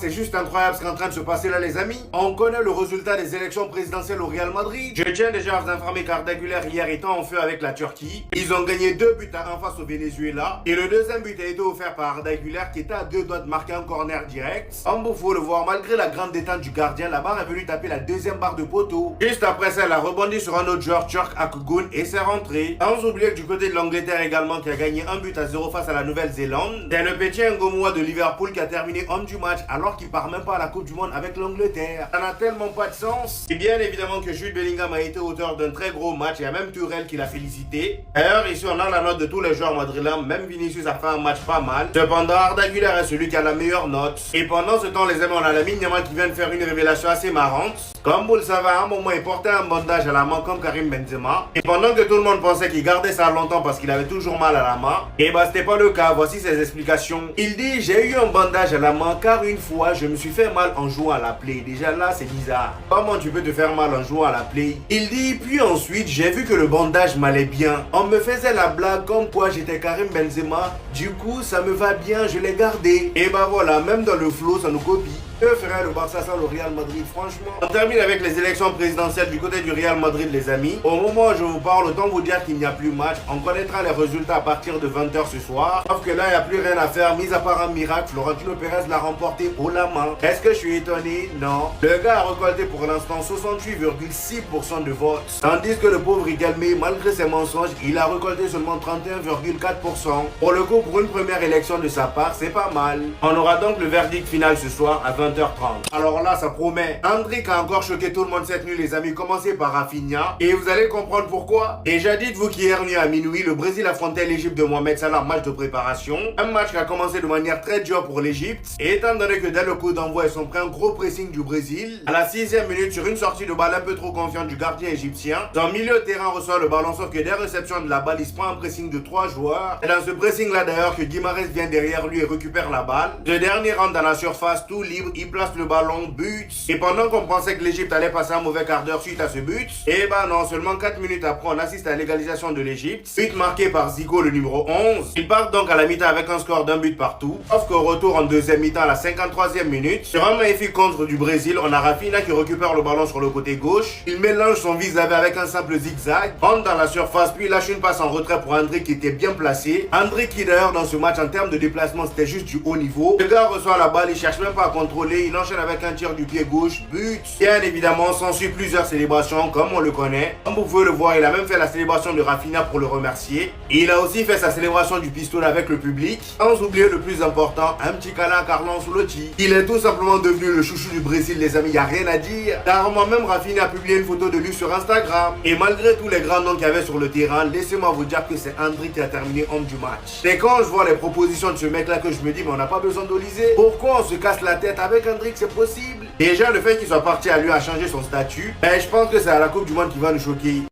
c'est juste incroyable ce qui est en train de se passer là, les amis. On connaît le résultat des élections présidentielles au Real Madrid. Je tiens déjà à vous informer qu'Arda Güler hier étant en feu avec la Turquie. Ils ont gagné 2 buts à 1 face au Venezuela. Et le deuxième but a été offert par Arda Güler qui était à 2 doigts de marquer un corner direct. En beau, faut le voir, malgré la grande détente du gardien, la barre est venue taper la deuxième barre de poteau. Juste après ça, elle a rebondi sur un autre joueur turc, Akgun, et c'est rentré. Sans oublier que du côté de l'Angleterre également, qui a gagné 1 but à 0 face à la Nouvelle-Zélande. C'est le petit Ngomoua de Liverpool qui a terminé homme du match alors qu'il part même pas à la Coupe du Monde avec l'Angleterre. Ça n'a tellement pas de sens. Et bien évidemment que Jude Bellingham a été auteur d'un très gros match. Il y a même Tourelle qui l'a félicité. D'ailleurs, ici on a la note de tous les joueurs madrilènes. Même Vinicius a fait un match pas mal. Cependant, Arda Güler est celui qui a la meilleure note. Et pendant ce temps, les amis, on a Lamine Yamal qui vient de faire une révélation assez marrante. Comme vous le savez, à un moment, il portait un bandage à la main comme Karim Benzema. Et pendant que tout le monde pensait qu'il gardait ça longtemps parce qu'il avait toujours mal à la main, et bah c'était pas le cas. Voici ses explications. Il dit: j'ai eu un bandage à la main car une fois je me suis fait mal en jouant à la play. Déjà là c'est bizarre. Comment tu peux te faire mal en jouant à la play? Il dit: puis ensuite j'ai vu que le bandage m'allait bien. On me faisait la blague comme quoi j'étais Karim Benzema. Du coup ça me va bien, je l'ai gardé. Et bah voilà, même dans le flow ça nous copie. Que ferait le Barça sans le Real Madrid, franchement? On termine avec les élections présidentielles du côté du Real Madrid, les amis. Au moment où je vous parle, autant vous dire qu'il n'y a plus match. On connaîtra les résultats à partir de 20 h ce soir. Sauf que là, il n'y a plus rien à faire, mis à part un miracle. Florentino Pérez l'a remporté haut la main. Est-ce que je suis étonné? Non. Le gars a récolté pour l'instant 68,6% de votes. Tandis que le pauvre Riquelme, malgré ses mensonges, il a récolté seulement 31,4%. Pour le coup, pour une première élection de sa part, c'est pas mal. On aura donc le verdict final ce soir à 20 h 30. Alors là, ça promet. Hendrick a encore choqué tout le monde cette nuit, les amis. Commencez par Rafinha. Et vous allez comprendre pourquoi. Déjà, dites-vous qu'hier nuit à minuit, le Brésil affrontait l'Égypte de Mohamed Salah, match de préparation. Un match qui a commencé de manière très dure pour l'Égypte. Et étant donné que dès le coup d'envoi, ils sont pris un gros pressing du Brésil, à la 6e minute, sur une sortie de balle un peu trop confiante du gardien égyptien, son milieu de terrain reçoit le ballon, sauf que dès réception de la balle, il se prend un pressing de 3 joueurs. Et dans ce pressing-là, d'ailleurs, que Guimarães vient derrière lui et récupère la balle. Ce dernier rentre dans la surface, tout libre. Il place le ballon, but. Et pendant qu'on pensait que l'Égypte allait passer un mauvais quart d'heure suite à ce but, et bah non, seulement 4 minutes après, on assiste à l'égalisation de l'Égypte. But marqué par Zico, le numéro 11. Ils partent donc à la mi-temps avec un score d'un but partout. Sauf qu'au retour en deuxième mi-temps, à la 53e minute, sur un magnifique contre du Brésil, on a Rafinha qui récupère le ballon sur le côté gauche. Il mélange son vis-à-vis avec un simple zigzag, rentre dans la surface, puis lâche une passe en retrait pour Hendrick qui était bien placé. Hendrick qui d'ailleurs dans ce match en termes de déplacement c'était juste du haut niveau. Le gars reçoit la balle, il cherche même pas à contrôler, il enchaîne avec un tir du pied gauche, but. Bien évidemment, s'ensuit plusieurs célébrations comme on le connaît. Comme vous pouvez le voir, il a même fait la célébration de Rafinha pour le remercier. Et il a aussi fait sa célébration du pistolet avec le public. Sans oublier le plus important, un petit câlin à Carlo Ancelotti. Il est tout simplement devenu le chouchou du Brésil, les amis, il n'y a rien à dire. Carrément même Rafinha a publié une photo de lui sur Instagram. Et malgré tous les grands noms qu'il y avait sur le terrain, laissez-moi vous dire que c'est Hendrick qui a terminé homme du match. C'est quand je vois les propositions de ce mec là que je me dis mais on n'a pas besoin d'Olysée. Pourquoi on se casse la tête avec Hendrick? C'est possible. Déjà le fait qu'il soit parti à lui a changé son statut. Mais je pense que c'est à la Coupe du Monde qui va nous choquer.